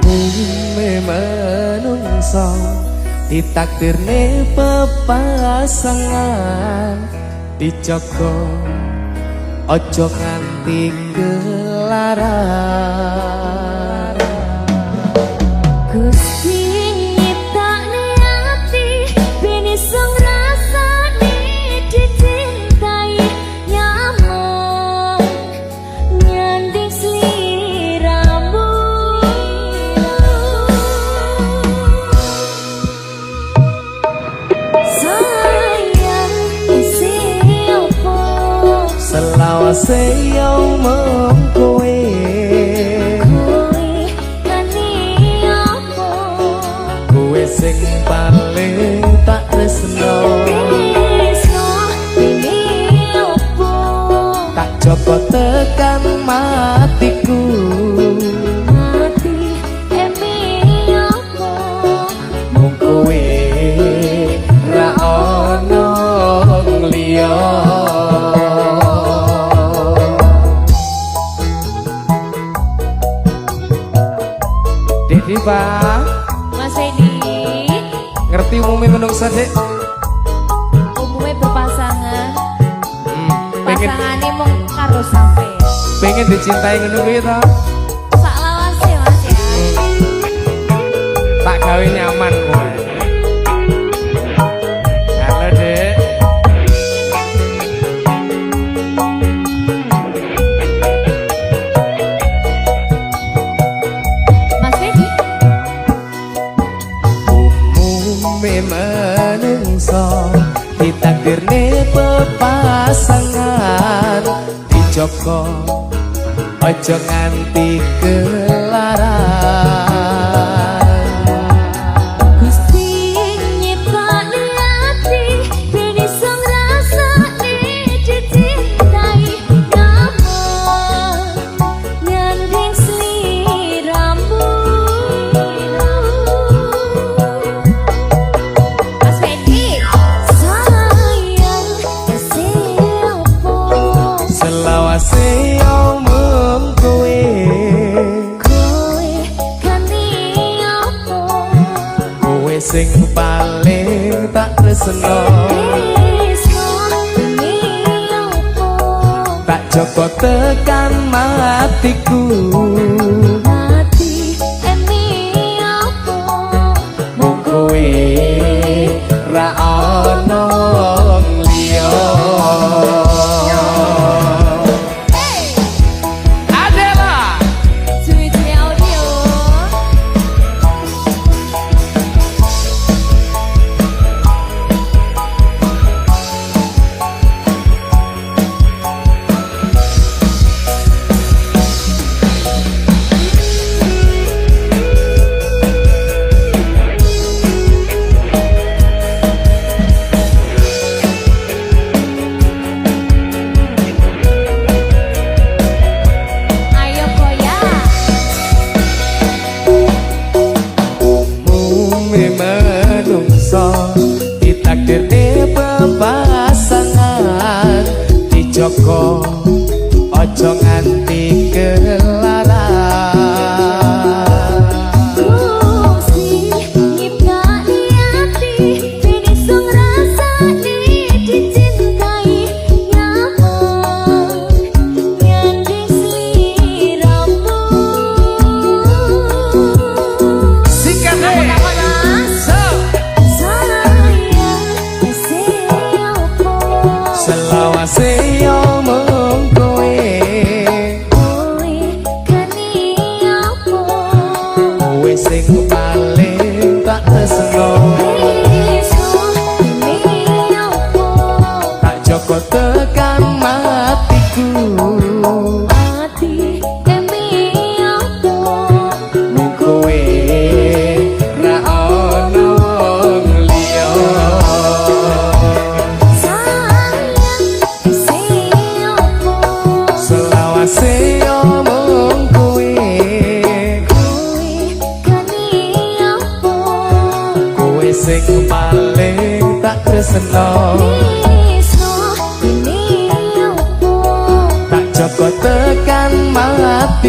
Umume menungso ditakdirne pepasangan dijogo ojo nganti kelaran. Gusti nyiptakne ati ben iso ngrasani dicintai nyaman nyanding sliramu. Sayang isi opo selawase yo mengkowe sing paling tak tresno tak coba tekan matiku mati emi opo mung kowe ra ono liya. Dedi Pak Mas Edi ngerti umumnya menungso dek? umumnya berpasangan pengen pasangannya mau karo sampai pengen dicintai ngono kuwi to sak lawase Mas ya tak gawe nyaman kowe. Halo dek Mas Edi menungso ditakdirne pepasangan dijogo ojo nganti kelaran. Gusti nyiptakne ati ben iso ngrasani dicintai nyaman nyanding sliramu. Mas Edi sayang isi opo Selawase yo mung kowe kowe kani opo kowe sing paling tak tresno tak coba tekan matiku mati emi opo mung kowe ra ono liya. Adela Suwi-suwi audio ayo goyang umume menungso ditakdirne pepasangan dijogo ojo nganti kelaran. Gusti nyiptakne ati ben iso ngrasani dicintai nyaman nyanding sliramu. Sikat Sayang isi opo selawase yo mung kowe kowe kani opo kowe sing paling tak tresno iso emi opo tak jogo tekan matiku ati emi opo mung kowe ra ono liya. sayang isi opo Selawase yo mung kowe kowe kani opo kowe sing paling tak tresno iso emi opo tak jogo tekan matiku